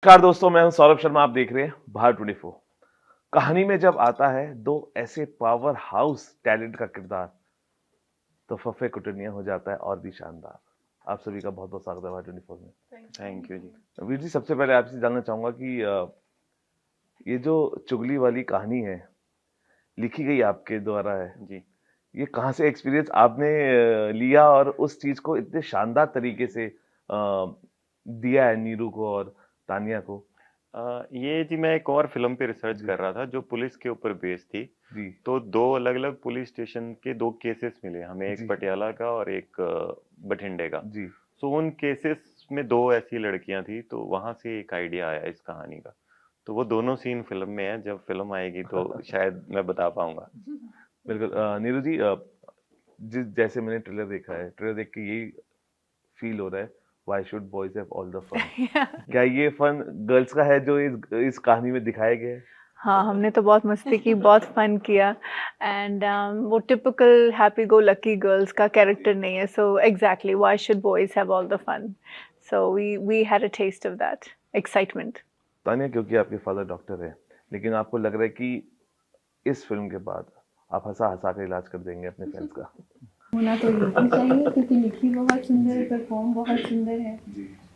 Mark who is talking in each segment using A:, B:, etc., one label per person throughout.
A: नमस्कार दोस्तों, मैं हूं सौरभ शर्मा। आप देख रहे हैं भारत 24। कहानी में जब आता है दो ऐसे पावर हाउस टैलेंट का किरदार, तो फफे कुटुनिया हो जाता है और भी शानदार। आप सभी का बहुत बहुत स्वागत है भारत 24 में।
B: थैंक यू जी।
A: वीर जी, सबसे पहले आपसे जानना चाहूंगा कि ये जो चुगली वाली कहानी है, लिखी गई आपके द्वारा है,
B: जी
A: ये कहाँ से एक्सपीरियंस आपने लिया और उस चीज को इतने शानदार तरीके से दिया है नीरू को और तानिया को?
B: ये जी मैं एक और फिल्म पे रिसर्च
A: जी
B: कर रहा था जो पुलिस के ऊपर बेस्ड थी।
A: जी
B: तो दो अलग अलग पुलिस स्टेशन के दो केसेस मिले हमें, एक
A: जी
B: पटियाला का और एक बठिंडे का।
A: जी।
B: सो उन केसेस में दो ऐसी लड़कियां थी, तो वहां से एक आइडिया आया इस कहानी का। तो वो दोनों सीन फिल्म में है, जब फिल्म आएगी तो शायद मैं बता पाऊंगा।
A: बिल्कुल। नीरू जी, जिस जैसे मैंने ट्रेलर देखा है, ट्रेलर देख के यही फील हो रहा है, why should boys have all the fun. क्या ये फन गर्ल्स का है जो इस कहानी में दिखाया गया है?
C: हाँ, हमने तो बहुत मस्ती की, बहुत फन किया एंड वो typical happy go lucky girls का कैरेक्टर नहीं है। So exactly why should boys have all the fun. So we had a taste of that excitement.
A: Tania, क्योंकि आपके फादर डॉक्टर है, लेकिन आपको लग रहा है कि इस फिल्म के बाद आप हंसा हंसा के इलाज कर देंगे अपने फैंस का।
D: होना तो यही चाहिए क्योंकि लिखी बहुत सुंदर है, परफॉर्म बहुत सुंदर है,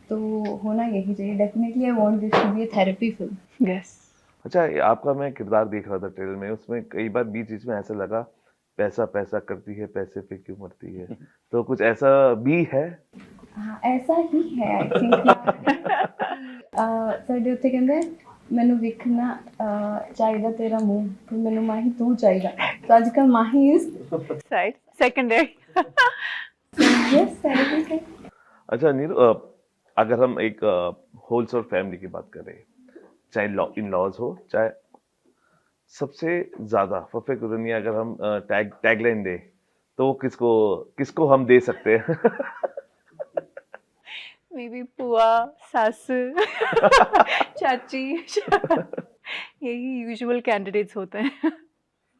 D: तो होना यही चाहिए। Definitely I want this to be a therapy film.
C: Yes.
A: अच्छा, आपका मैं किरदार देख रहा था ट्रेलर में, उसमें कई बार बीच बीच में ऐसा लगा, पैसा पैसा करती है, पैसे पे क्यों मरती है, तो कुछ ऐसा भी है?
D: हाँ, ऐसा ही है आई थिंक। ਸਾਡੇ ਉੱਥੇ ਕਹਿੰਦੇ ਮੈਨੂੰ ਵੇਖਣਾ ਚਾਹੀਦਾ ਤੇਰਾ ਮੂੰਹ, ਫਿਰ ਮੈਨੂੰ ਮਾਹੀ ਤੂੰ ਚਾਹੀਦਾ। तो आजकल Mahi is
C: side secondary.
D: Yes therapy से।
A: अच्छा नीरू, अगर हम एक होलसेल फैमिली की बात करें, चाहे इन लॉज हो, चाहे सबसे ज्यादा फफे कुरनिया, अगर हम टैगलाइन दे, तो वो किसको किसको हम दे सकते हैं?
C: मे बी पुआ, सासू, चाची। यही यूजुअल कैंडिडेट्स होते हैं।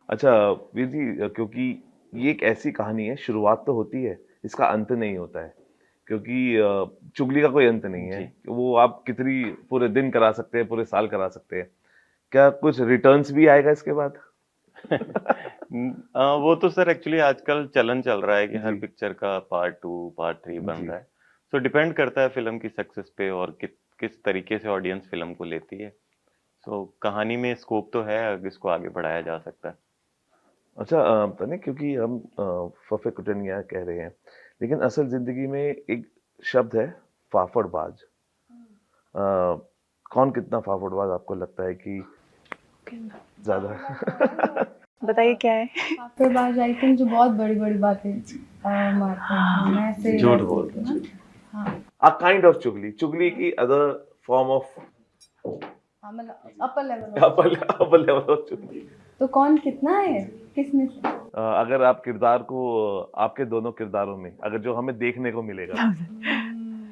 A: अच्छा वीर जी, क्योंकि ये एक ऐसी कहानी है, शुरुआत तो होती है, इसका अंत नहीं होता है। क्योंकि चुगली का कोई अंत नहीं है,
B: जी
A: वो आप कितनी पूरे दिन करा सकते हैं, पूरे साल करा सकते हैं। क्या कुछ रिटर्न्स भी आएगा इसके बाद?
B: वो तो सर एक्चुअली आजकल चलन चल रहा है कि हर
A: जी
B: पिक्चर का पार्ट 2 पार्ट 3 बन
A: जी।
B: रहा है। सो डिपेंड करता है फिल्म की सक्सेस पे और किस तरीके से ऑडियंस फिल्म को लेती है। सो कहानी में स्कोप तो है, इसको आगे बढ़ाया जा सकता है।
A: अच्छा तने, क्योंकि हम फफे कुटनिया कह रहे हैं, लेकिन असल जिंदगी में एक शब्द है, फाफड़बाज। अ, कौन कितना फाफड़बाज आपको लगता है कि ज्यादा?
C: बताइए क्या है?
D: पापड़बाज आई थिंक जो बहुत बड़ी बड़ी बातें मारते हैं, मैं ऐसे
A: झूठ बोलते हैं।
D: हाँ
A: A kind of चुगली, चुगली की अदर फॉर्म ऑफ
D: हाँ, मतलब upper level.
A: Upper level of चुगली।
D: तो कौन कितना है, किसमें से?
A: अगर आप किरदार को, आपके दोनों किरदारों में अगर जो हमें देखने को मिलेगा,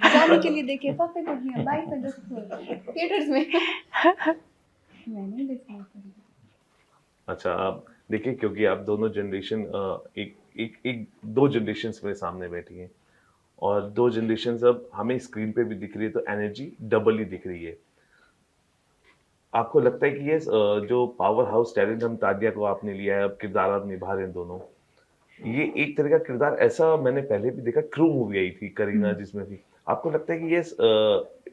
D: जाने के लिए देखिए फफे कुटनिया 22 अगस्त को थिएटर्स में। मैंने डिसाइड कर लिया।
A: अच्छा आप देखिए, क्योंकि आप दोनों जनरेशन, एक एक एक दो जनरेशन्स मेरे सामने बैठी हैं, और दो जनरेशन्स अब हमें स्क्रीन पे भी दिख रही है, तो एनर्जी डबल ही दिख रही है। आपको लगता है कि ये जो पावर हाउस टैलेंट हम तानिया को आपने लिया है, अब किरदार आप निभा रहे हैं दोनों, ये एक तरह का किरदार, ऐसा मैंने पहले भी देखा, क्रू मूवी आई थी करीना जिसमें थी। आपको लगता है कि ये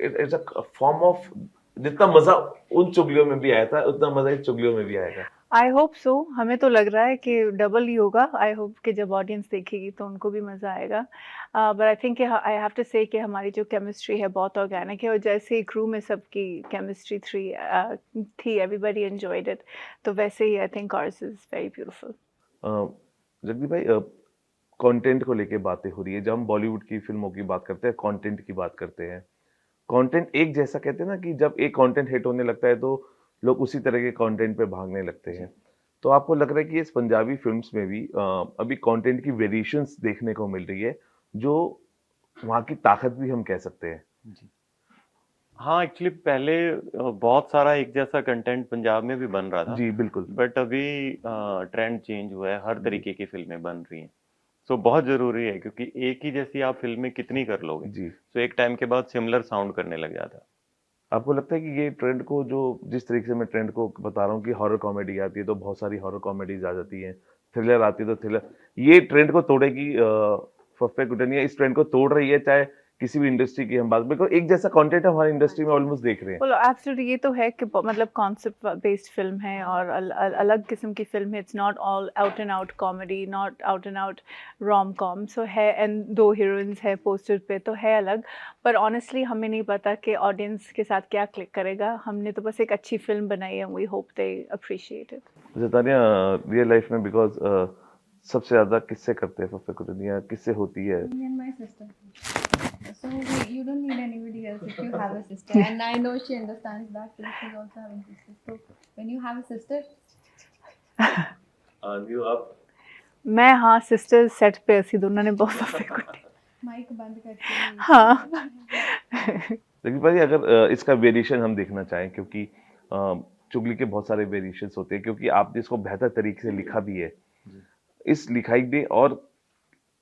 A: इट्स अ फॉर्म ऑफ, जितना मजा उन चुगलियों में भी आया था, उतना मजा इन चुगलियों में भी आएगा?
C: I hope so. हमें तो लग रहा है कि डबल ही होगा। आई होप कि जब ऑडियंस देखेगी तो उनको भी मज़ा आएगा। But I think I have to say कि हमारी जो केमिस्ट्री है बहुत ऑर्गेनिक है, और जैसे ही क्रू में सबकी केमिस्ट्री थी, एवरीबडी एंजॉयड इट, तो वैसे ही I think ours is very beautiful.
A: Jagdeep भाई, कंटेंट को लेके बातें हो रही है, जब हम बॉलीवुड की फिल्मों की बात करते हैं, कंटेंट की बात करते हैं, कंटेंट एक जैसा, कहते हैं ना कि जब एक कंटेंट हिट होने लगता है तो लोग उसी तरह के कंटेंट पे भागने लगते हैं। तो आपको लग रहा है कि इस पंजाबी फिल्म्स में भी अभी कंटेंट की वेरिएशंस देखने को मिल रही है, जो वहाँ की ताकत भी हम कह सकते हैं?
B: जी हाँ, एक्चुअली पहले बहुत सारा एक जैसा कंटेंट पंजाब में भी बन रहा था,
A: जी बिल्कुल।
B: बट अभी ट्रेंड चेंज हुआ है, हर तरीके की फिल्में बन रही हैं। सो बहुत जरूरी है, क्योंकि एक ही जैसी आप फिल्में कितनी कर लोगे।
A: जी
B: सो एक टाइम के बाद सिमिलर साउंड करने लग जाता है।
A: आपको लगता है कि ये ट्रेंड को जो जिस तरीके से मैं ट्रेंड को बता रहा हूँ कि हॉरर कॉमेडी आती है तो बहुत सारी हॉरर कॉमेडीज आ जाती हैं, थ्रिलर आती है तो थ्रिलर, ये ट्रेंड को तोड़ेगी फफे कुटनिया इस ट्रेंड को तोड़ रही है, चाहे किसी भी इंडस्ट्री की हम बात, बिकॉज एक जैसा कंटेंट हमारी इंडस्ट्री में ऑलमोस्ट देख रहे हैं।
C: well absolutely ये तो है कि मतलब कॉन्सेप्ट बेस्ड फिल्म है और अलग किस्म की फिल्म है. It's not all out and out comedy, not out and out rom com. So है एंड दो हीरोइंस है पोस्टर पे तो है अलग. पर ऑनेस्टली हमें नहीं पता कि ऑडियंस के साथ क्या क्लिक करेगा. हमने तो बस एक अच्छी फिल्म बनाई है. We hope they appreciate it.
A: जतानिया रियल लाइफ में बिकॉज सबसे ज्यादा किससे करते हैं फफे कुटनिया, किससे होती है?
D: Me and my sister. So you don't need anybody else if you have a sister. And I know she understands that too. She's also having sisters. So when you have a sister,
C: मैं हाँ sister set पे ਅਸੀਂ ਦੋਨਾਂ ਨੇ ਬਹੁਤ ਫੱਫੇ ਕੁੱਟੇ.
D: mic बंद करके.
C: हाँ.
A: लेकिन भाई अगर इसका वेरिएशन हम देखना चाहें, क्योंकि चुगली के बहुत सारे वेरिएशंस होते हैं, क्योंकि आपने इसको बेहतर तरीके से लिखा भी है, इस लिखाई में और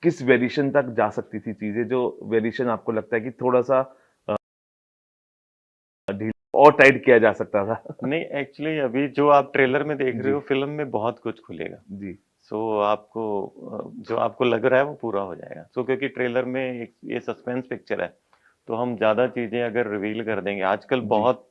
A: किस वेरिएशन तक जा सकती थी चीजें, जो वेरिएशन आपको लगता है कि थोड़ा सा ढीला और टाइट किया जा सकता था?
B: नहीं, एक्चुअली अभी जो आप ट्रेलर में देख रहे हो फिल्म में बहुत कुछ खुलेगा.
A: जी
B: सो आपको जो आपको लग रहा है वो पूरा हो जाएगा. सो क्योंकि ट्रेलर में ये सस्पेंस पिक्चर है तो हम ज्यादा चीजें अगर रिवील कर देंगे, आजकल बहुत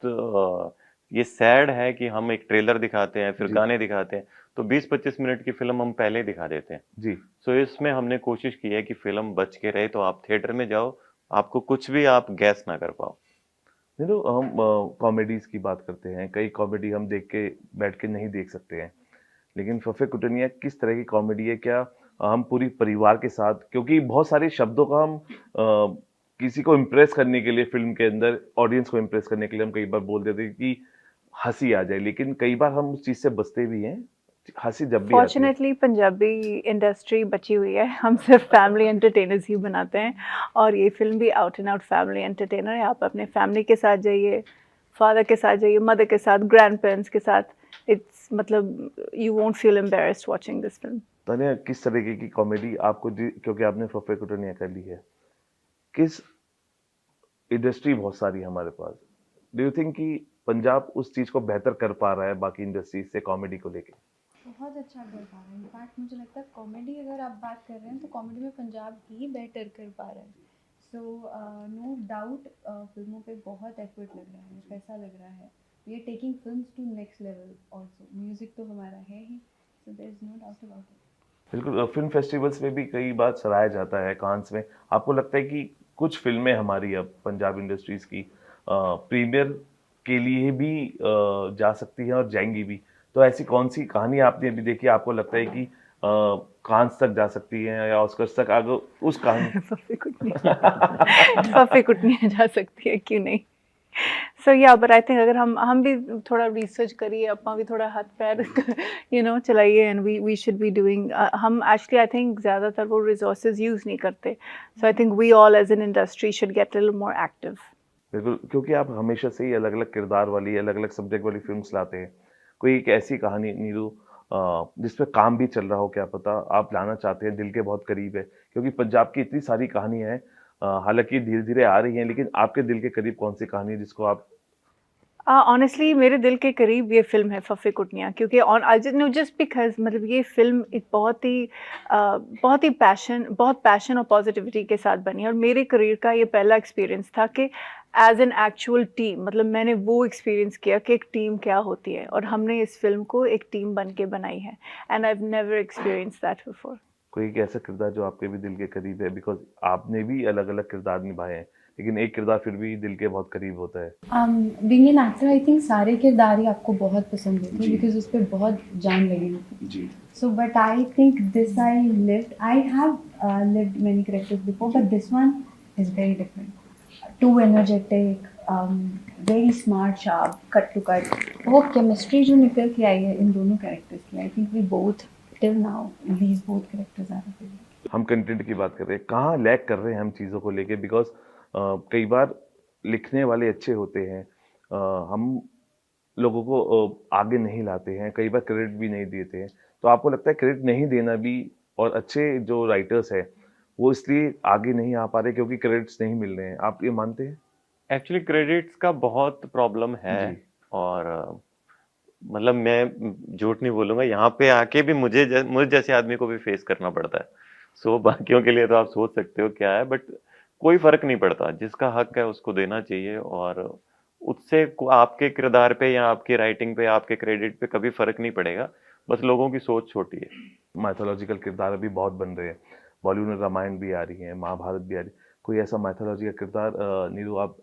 B: ये सैड है कि हम एक ट्रेलर दिखाते हैं फिर
A: जी।
B: गाने दिखाते हैं तो 20-25 मिनट की फिल्म हम पहले दिखा देते हैं.
A: जी
B: सो इसमें हमने कोशिश की है कि फिल्म बच के रहे, तो आप थिएटर में जाओ, आपको कुछ भी आप गैस ना कर पाओ.
A: नहीं तो हम कॉमेडीज की बात करते हैं, कई कॉमेडी हम देख के बैठ के नहीं देख सकते हैं, लेकिन फफे कुटनिया किस तरह की कॉमेडी है? क्या हम पूरी परिवार के साथ, क्योंकि बहुत सारे शब्दों का हम किसी को इम्प्रेस करने के लिए फिल्म के अंदर ऑडियंस को इम्प्रेस करने के लिए हम कई बार बोल देते हैं कि हंसी आ जाए, लेकिन कई बार हम उस चीज से बचते भी हैं. हंसी जब भी आती है.
C: फॉर्चुनेटली पंजाबी इंडस्ट्री बची हुई है. हम सिर्फ फैमिली एंटरटेनर्स ही बनाते हैं और ये फिल्म भी out and out family entertainer है. आप अपने फैमिली के साथ जाइए, फादर के साथ जाइए, मदर के साथ, ग्रैंड पेरेंट्स के साथ. इट्स मतलब you won't feel embarrassed watching this film.
A: Tania, किस तरीके की कॉमेडी आपको क्योंकि आपने फफे कुटनिया कर ली है, किस इंडस्ट्री बहुत सारी है हमारे पास, डू यू थिंक कि पंजाब उस चीज को बेहतर कर पा रहा है बाकी इंडस्ट्रीज से कॉमेडी को लेके?
D: बहुत अच्छा कर पा रहा है. इनफैक्ट मुझे लगता है कॉमेडी अगर आप बात कर रहे हैं तो कॉमेडी में पंजाब ही बेटर कर पा रहा है. सो नो डाउट फिल्मों पे बहुत एफर्ट लग रहा है, पैसा लग रहा है. We are taking films to next level also. Music तो हमारा है ही, so there is no doubt about it.
A: बिल्कुल. फिल्म फेस्टिवल्स में भी कई बार सराहा जाता है, कांस में. आपको लगता है कि कुछ फिल्में हमारी अब पंजाब इंडस्ट्रीज की प्रीमियर के लिए भी जा सकती हैं और जाएंगी भी, तो ऐसी कौन सी कहानी आपने अभी देखी, आपको लगता है कि कांस तक जा सकती है या ऑस्कर्स तक, अगर उस कहानी
C: फफे कुटनिया जा सकती है, क्यों नहीं. सो या बट आई थिंक अगर हम भी थोड़ा रिसर्च करिए, अपना भी थोड़ा हाथ पैर चलाइए and we should be doing. हम एक्चुअली आई थिंक ज़्यादातर वो रिसोर्सेज यूज़ नहीं करते. So I think we all as an industry should get little more active.
A: बिल्कुल, क्योंकि आप हमेशा से ही अलग अलग किरदार वाली, अलग अलग सब्जेक्ट वाली फिल्म्स लाते हैं. कोई एक ऐसी कहानी नीरू जिसपे काम भी चल रहा हो, क्या पता आप लाना चाहते हैं, दिल के बहुत करीब है, क्योंकि पंजाब की इतनी सारी कहानियां हैं, हालांकि धीरे धीरे आ रही हैं, लेकिन आपके दिल के करीब कौन सी कहानी है जिसको आप?
C: ऑनेस्टली मेरे दिल के करीब ये फिल्म है फफे कुटनिया, क्योंकि नो जस्ट बिकॉज मतलब ये फिल्म एक बहुत ही पैशन और पॉजिटिविटी के साथ बनी है. और मेरे करियर का ये पहला एक्सपीरियंस था कि एज एन एक्चुअल टीम, मतलब मैंने वो एक्सपीरियंस किया कि एक टीम क्या होती है, और हमने इस फिल्म को एक टीम बन के बनाई है. And I have never experience that before.
A: कोई एक ऐसा किरदार जो आपके भी दिल के करीब है, बिकॉज आपने भी अलग अलग किरदार निभाए हैं, लेकिन एक किरदार फिर भी दिल के बहुत करीब होता है?
D: Being an actor I think सारे किरदार ही आपको बहुत पसंद होते हैं
A: जी.
D: बिकॉज उस पर बहुत जान लगी होती है.
A: जी.
D: So, but I think this I lived. I have lived many characters before, but this one is very different. Too energetic, very smart, sharp, cut to cut. वो chemistry जो निकल के आई है इन दोनों characters की, I think we both till now these both characters are favorite.
A: हम content की बात कर रहे हैं, कहाँ लैग कर रहे हैं हम चीज़ों को लेके, बिकॉज कई बार लिखने वाले अच्छे होते हैं, हम लोगों को आगे नहीं लाते हैं, कई बार क्रेडिट भी नहीं देते हैं. तो आपको लगता है क्रेडिट नहीं देना भी, और अच्छे जो राइटर्स हैं वो इसलिए आगे नहीं आ पा रहे क्योंकि क्रेडिट्स नहीं मिल रहे हैं, आप ये मानते हैं?
B: एक्चुअली क्रेडिट्स का बहुत प्रॉब्लम है।
A: जी।
B: और मतलब मैं झूठ नहीं बोलूंगा, यहाँ पे आके भी मुझे जैसे आदमी को भी फेस करना पड़ता है। सो बाकियों के लिए तो आप सोच सकते हो क्या है, बट कोई फर्क नहीं पड़ता, जिसका हक है उसको देना चाहिए। और उससे आपके किरदार पे या आपकी राइटिंग पे, आपके क्रेडिट पे कभी फर्क नहीं पड़ेगा। बस लोगों की सोच छोटी है।
A: माइथोलॉजिकल किरदार अभी बहुत बन रहे हैं। बॉलीवुड में रामायण भी आ रही है, महाभारत भी आ रही है। कोई ऐसा माइथोलॉजी का किरदार नीरू आप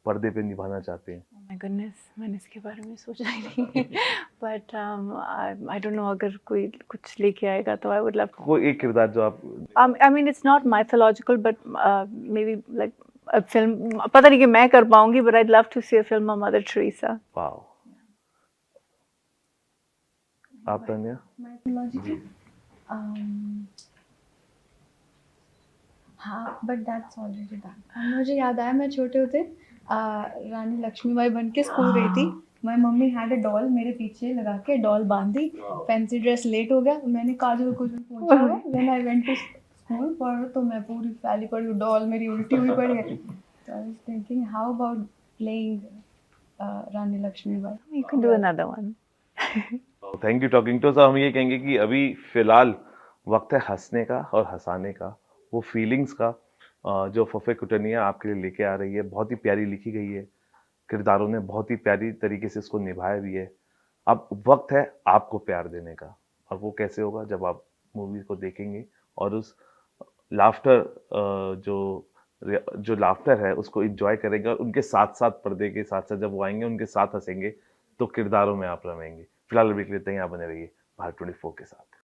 A: पर्दे पे निभाना चाहते हैं?
C: माय गुडनेस, मैंने इसके बारे में सोचा ही नहीं बट आई डोंट नो, अगर कोई कुछ लेके आएगा तो आई वुड लव।
A: कोई एक किरदार जो आप
C: I mean, it's not mythological, but maybe like a film. पता नहीं कि मैं कर पाऊंगी, but I'd love to see a film of Mother Teresa.
A: Wow. आप तन्या?
D: mythology हाँ, बट दैट्स ऑलरेडी डन। मुझे याद आया, मैं छोटे होते रानी लक्ष्मीबाई बन के स्कूल गई थी। My mummy had a doll, मेरे पीछे लगा के डॉल बांधी, फैंसी ड्रेस, लेट हो गया, मैंने काजल को पूछा when I went to school for, तो मैं पूरी फैली पड़ी हूँ, डॉल मेरी उल्टी हुई पड़ी है। तो I was thinking how about playing Rani Lakshmibai.
C: You can do another one.
A: Thank you talking to. हम ये कहेंगे कि अभी फिलहाल वक्त है हंसने का और हंसाने का, वो फीलिंग्स का, जो फफे कुटनिया आपके लिए लेके आ रही है। बहुत ही प्यारी लिखी गई है, किरदारों ने बहुत ही प्यारी तरीके से इसको निभाया भी है। अब वक्त है आपको प्यार देने का, और वो कैसे होगा जब आप मूवी को देखेंगे और उस लाफ्टर जो लाफ्टर है उसको एंजॉय करेंगे, और उनके साथ साथ, पर्दे के साथ साथ जब वो आएंगे उनके साथ हंसेंगे, तो किरदारों में आप रमेंगे। फिलहाल अभी के लिए इतना ही, आप बने रहिए भारत 24 के साथ।